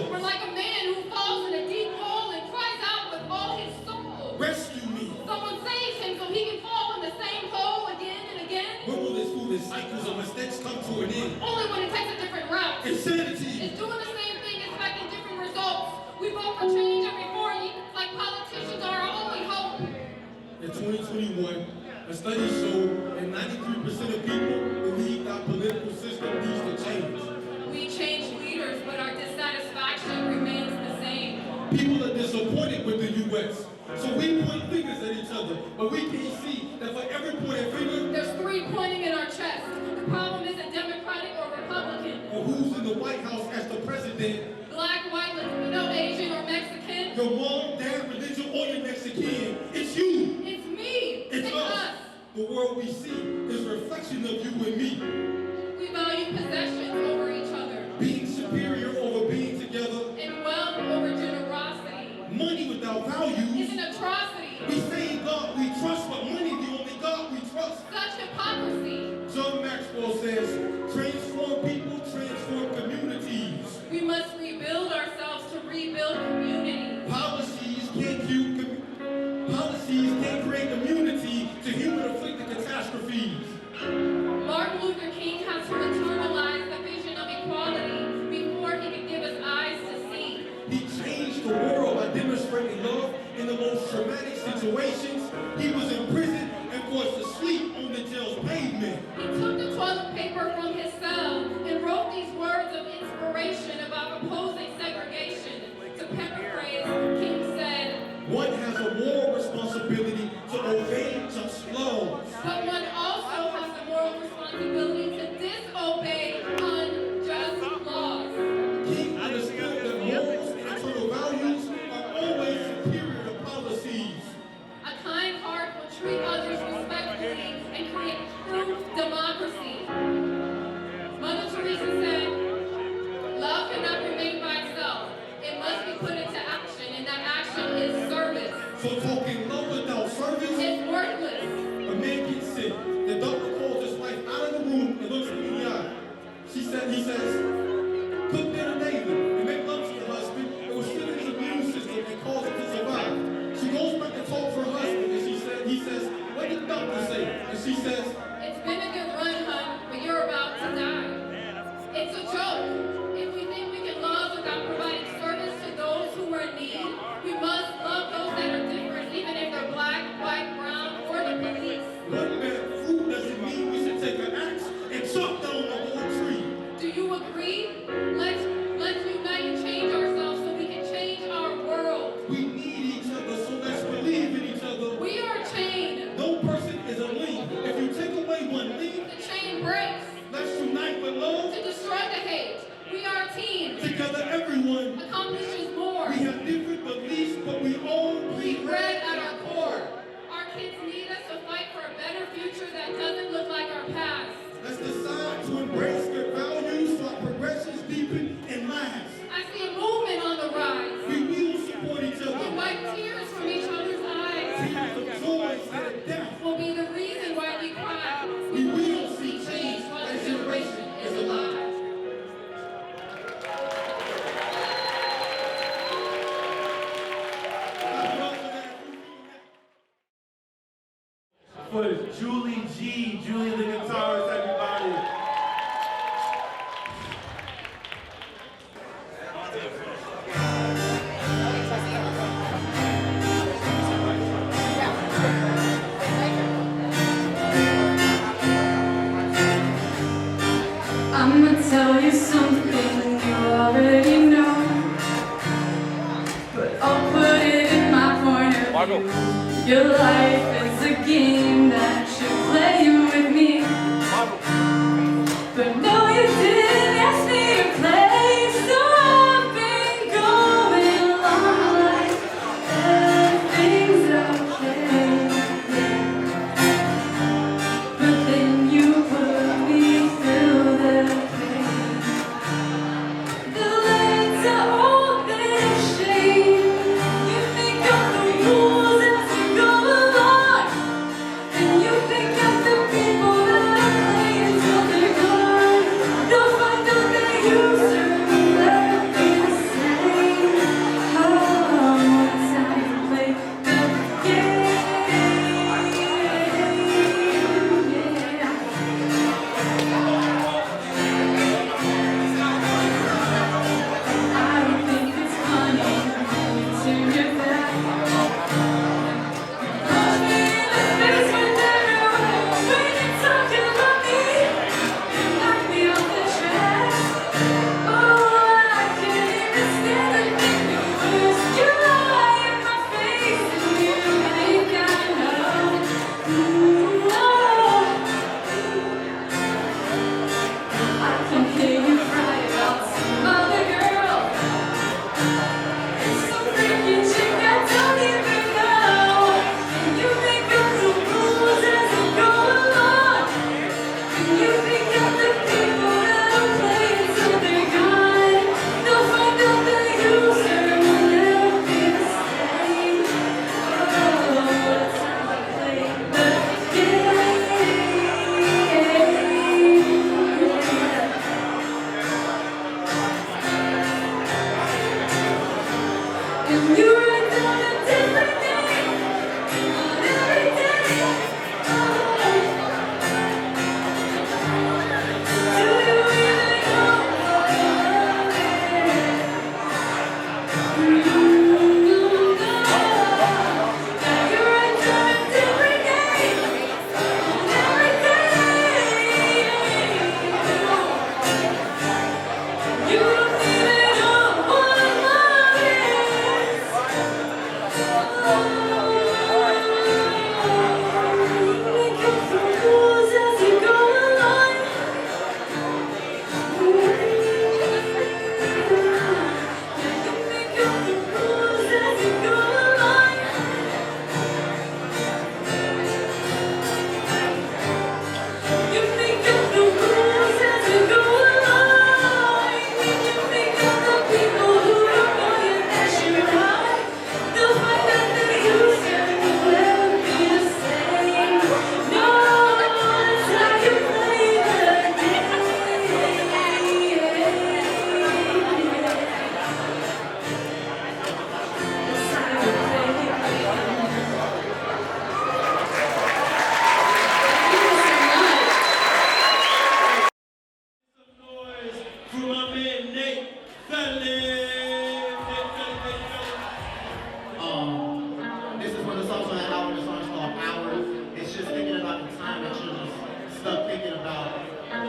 souls. We're like a man who falls in a deep hole and cries out with all his soul. Rescue me. Someone saves him so he can fall in the same hole again and again. When will this foolish cycles of mistakes come to an end? Only when it takes a different route. Insanity. It's doing the same thing, expecting different results. We vote for change every 4 years, like politicians are our only hope. In 2021, a study showed that 93% of people believe our political system needs to change. We change leaders, but our dissatisfaction remains the same. People are disappointed with the U.S., so we point fingers at each other, but we can't see that for every pointed finger, there's 3 pointing in our chest. The problem isn't Democratic or Republican. Or who's in the White House as the president. Black, white, Latino, Asian, or Mexican. Your mom, dad, religion, or your Mexican. It's you. It's me. It's us. The world we see is a reflection of you and me. We value possessions over each other. Being superior over being together. And wealth over generosity. Money without values is an atrocity. We say in God we trust, but money the only God we trust. Such hypocrisy. John Maxwell says, transform people, transform communities. We must rebuild ourselves to rebuild community. Policies can't create immunity to human-inflicted catastrophes. Martin Luther King has to internalize the vision of equality before he could give us eyes to see. He changed the world by demonstrating love in the most traumatic situations. He was in prison and forced to sleep on the jail's pavement. He took the toilet paper from his cell and wrote these words of inspiration about opposing segregation. To paraphrase, King said, one has a moral responsibility to obey just laws. But one also has the moral responsibility to disobey unjust laws. King understood that morals and internal values are always superior to policies. A kind heart will treat others respectfully and create true democracy. Mother Teresa said, love cannot remain by itself. It must be put into action, and that action is service. So talking love without service is worthless. A man gets sick. The doctor calls his wife out of the room and looks him in the eye. He says, cook dinner daily and make love to your husband. It will strengthen his immune system and cause him to survive. She goes back and talks to her husband and he says, what did the doctor say? And she says, it's been a good run, hun, but you're about to die. It's a joke. If we think we can love without providing service to those who are in need, we must love those that are different, even if they're black, white, brown, or the police. One bad fruit doesn't mean we should take an axe and chop down the whole tree. Do you agree? Let's unite and change ourselves so we can change our world. We need each other, so let's believe in each other. We are a chain. No person is a link. If you take away one link, the chain breaks. Let's unite with love to destroy the hate. We are a team. Together, everyone accomplishes more. We have different beliefs, but we all bleed red at our core. Our kids need us to fight for a better future that doesn't look like our past. Let's decide to embrace their values so our progressions deepen and last. I see a movement on the rise. We will support each other. We wipe tears from each other's eyes. Tears of joy instead of death will be the reason why we cry. We will see change while this generation is alive. For Julie G, Julie the guitarist, everybody. I'ma tell you something you already know, but I'll put it in my point of view. Your life is a game that you play with me, but no, you didn't ask me to play, so I've been going along like everything's okay. But then you put me through the pain. The legs are all in shame. You make up the rules as you go along.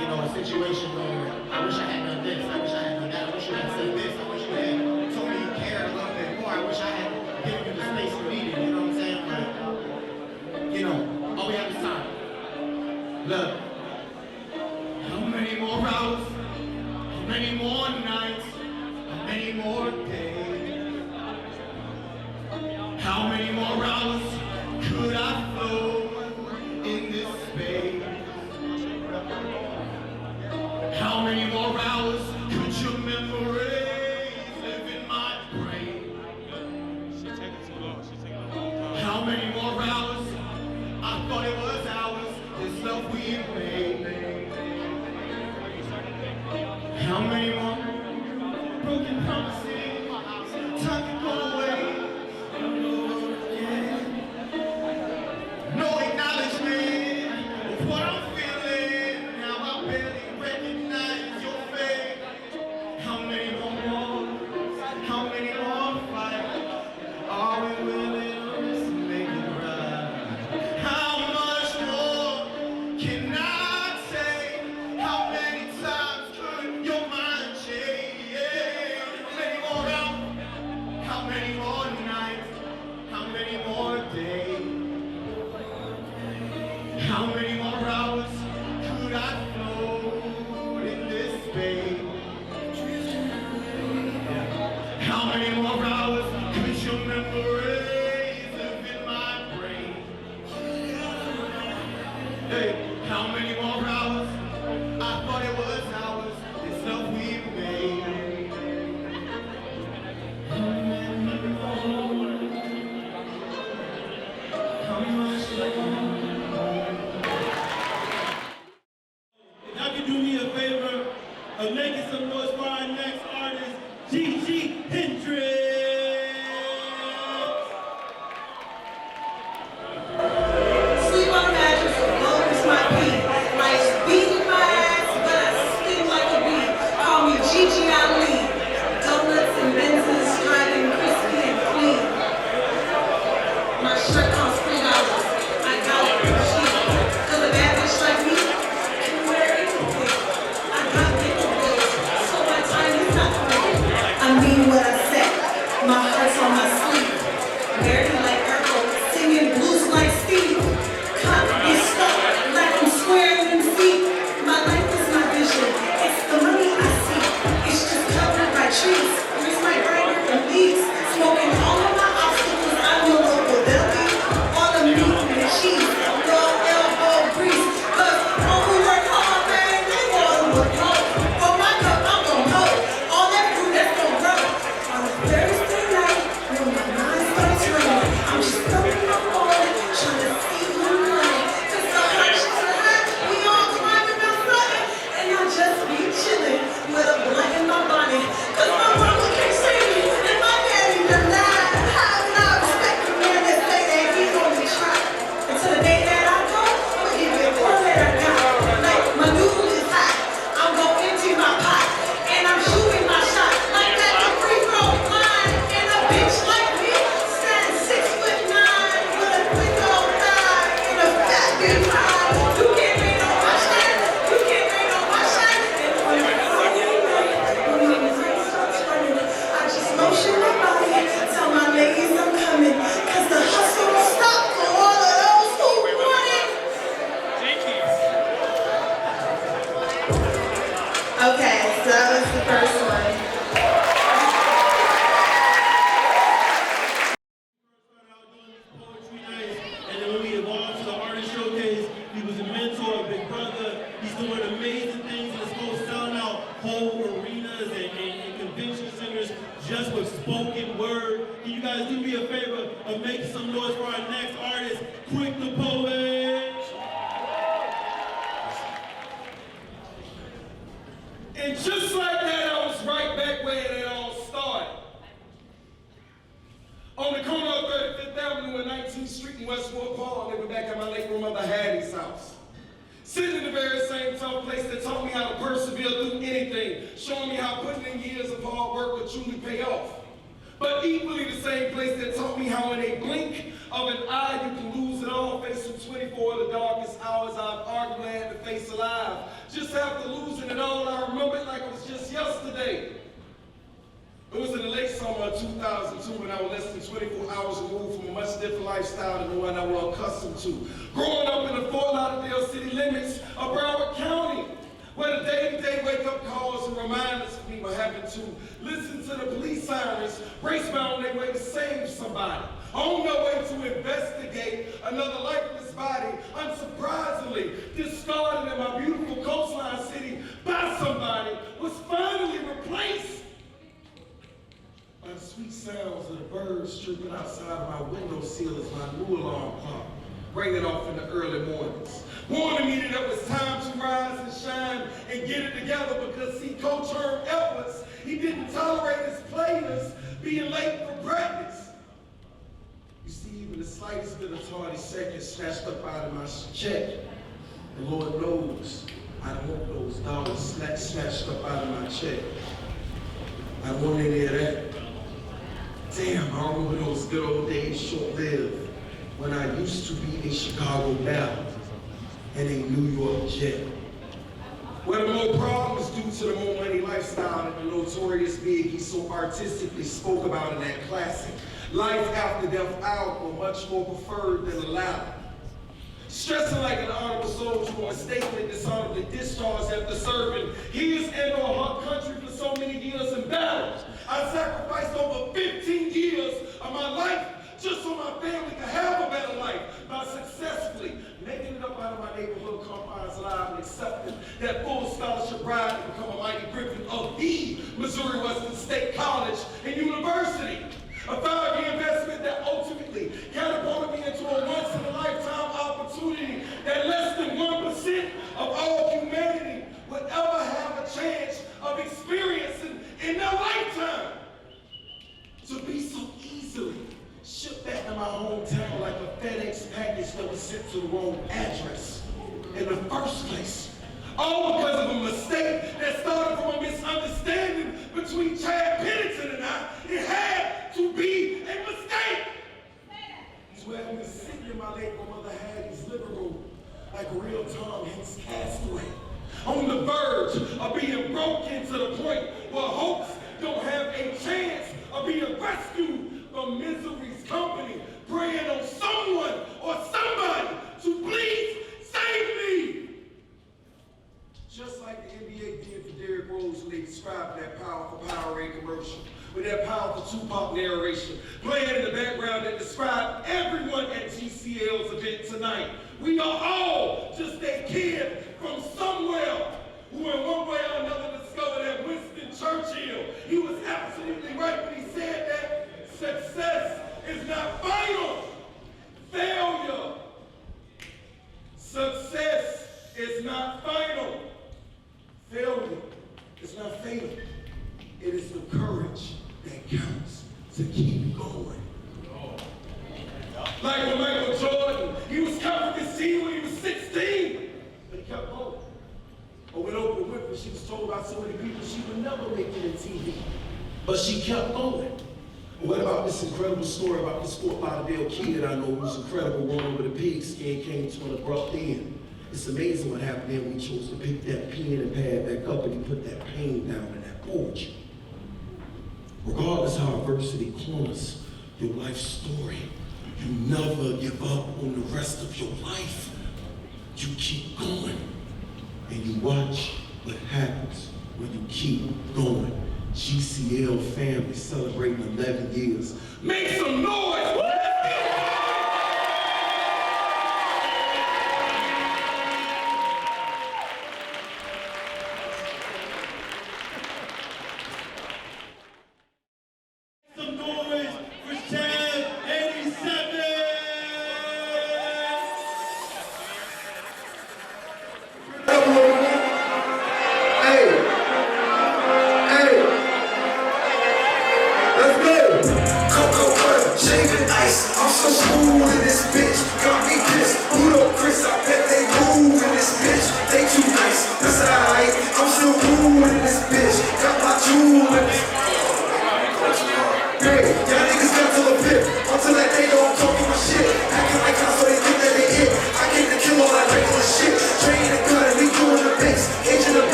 you know, a situation where I wish I had done this, I wish I had done that, I wish you had said this, I wish you had told me you cared a little bit more, I wish I had given you the space you needed, you know what I'm saying? But, you know, all we have is time. Look, how many more hours, how many more nights, how many more days, how many more hours could I float in this space? How many more hours could your memories live in my brain? How many more hours? I thought it was hours, this love we made. How many more broken promises, time can go away? Yeah. No acknowledgement of what I'm feeling. Now I barely recognize your face. How many more wars? How many more fights? Are we willing to make it right? How much more can I take? How many times could your mind change? How many more hours? How many more nights? How many more days? How many more hours could I float in this space? How many more hours could your memories live in my brain? Hey, how many more hours? I thought it was hours, this love we made. How many more? How much more? If y'all can do me a favor of making some noise for our next artist, Gigi Hendrix. Sleep on a mattress as low as my feet. Life's beating my ass, but I sting like a bee. Call me Gigi Ali. Donuts and Benzes, driving crispy and clean. My shirt costs $3. I got it for cheap. Cause a bad bitch like me can wear anything. I got different bills, so my time is not free. I mean what I said. My heart's on my sleeve. Dirty like Urkel, singing blues like Steve. Caught me stuck like I'm squaring in feet. My life is my vision. It's the money I see. It's just covered by trees. Where's my grinder and leaves? Smoking all of my obstacles. I'm a local deli. All the meat and the cheese. Raw elbow grease. Cause all who work hard, man, they wanna look hard. For my cup, I'm gon' know. All that fruit that's gon' grow. On a Thursday night, when my mind starts running, I'm just throwing up on it, trying to see who I'm running. Cause the hearts are hot, we all climbing up running. And I just be chilling with a blunt in my bonnet. Cause my mama can't see me, and my daddy denied. How would I respect a man that say that he's only trying? Until the day that I go, I'ma give it all that I got. Like my noodle is hot, I'm gon' empty my pot. And I'm shooting my shot like that the free throw line. And a bitch like me stands 6'9" with a quick old thigh and a fat big eye. You can't rain on my shine, you can't rain on my shine. And when the night starts running, I just motion my body, tell my ladies I'm coming. Cause the hustle won't stop for all of those who want it. Okay, so that was the first one. Started out doing these poetry nights, and then when we evolved to the artist showcase, he was a mentor, a big brother. He's doing amazing things. Let's go sound out whole arenas and convention centers just with spoken word. Can you guys do me a favor of making some noise for our next artist, Quick the Poet? And just like that, I was right back where it all started. On the corner of 35th Avenue and 19th Street in Westwood Park, living back at my late grandmother Hattie's house. Sitting in the very same tough place that taught me how to persevere through anything, showing me how putting in years of hard work would truly pay off. But equally the same place that taught me how in a blink of an eye you can lose it all, facing 24 of the darkest hours I've argued glad to face alive. Just after losing it all, I remember it like it was just yesterday. It was in the late summer of 2002 when I was less than 24 hours removed from a much different lifestyle than the one I was accustomed to. Growing up in the Fort Lauderdale city limits of Broward County, where the day-to-day wake-up calls and reminders of me were having to listen to the police sirens racebound on their way to save somebody, on their way to investigate another lifeless body, unsurprisingly discarded in my beautiful coastline city by somebody, was finally replaced by the sweet sounds of the birds chirping outside of my windowsill as my new alarm clock ringing off in the early mornings, warning me that it was time to rise and shine and get it together because, see, Coach Herm Edwards, he didn't tolerate his players being late for practice. You see, even the slightest bit of tardy seconds snatched up out of my check, and Lord knows I don't want those dollars snatched up out of my check. I don't want any of that. Damn, I remember those good old days short-lived when I used to be a Chicago Bear and a New York Jet. Where the more problems due to the more money lifestyle that the notorious Biggie so artistically spoke about in that classic Life After Death album, much more preferred than allowed. Stressing like an honorable soldier or mistakenly dishonorably discharged after serving his and or her country for so many years in battle. I sacrificed over 15 years of my life just so my family could have a better life by successfully making it up out of my neighborhood confines alive and accepting that full scholarship ride to become a mighty griffin of the Missouri Western State College and University. A 5-year investment that ultimately catapulted me into a once-in-a-lifetime opportunity that less than 1% of all humanity would ever have a chance of experiencing in their lifetime. To be so easily shipped back to my hometown like a FedEx package that was sent to the wrong address in the first place. All because of a mistake that started from a misunderstanding between Chad Pennington and I. It had to be a mistake. So I've been sitting in my late grandmother Hattie's living room like a real Tom Hanks castaway, on the verge of being broken to the point where hopes don't have a chance of being rescued from misery's company, praying on someone or somebody to please save me. Just like the NBA did for Derrick Rose when they described that powerful Powerade commercial, with that powerful Tupac narration playing in the background that described everyone at GCL's event tonight. We are all just that kid from somewhere who in one way or another discovered that Winston Churchill, he was absolutely right when he said that success is not final. Failure. Success is not final. Failure is not fatal. It is the courage that counts to keep going. Like when Michael Jordan, he was covering his team when he was 16, but he kept going. Or when Oprah Winfrey, she was told by so many people she would never make it in TV, but she kept going. What about this incredible story about this Fort Lauderdale kid I know who's incredible, one over the pigskin came to an abrupt end? It's amazing what happened there when he chose to pick that pen and pad back up and he put that pain down in that poetry. Regardless how adversity corners your life story, you never give up on the rest of your life. You keep going and you watch what happens when you keep going. GCL family celebrating 11 years. Make some noise!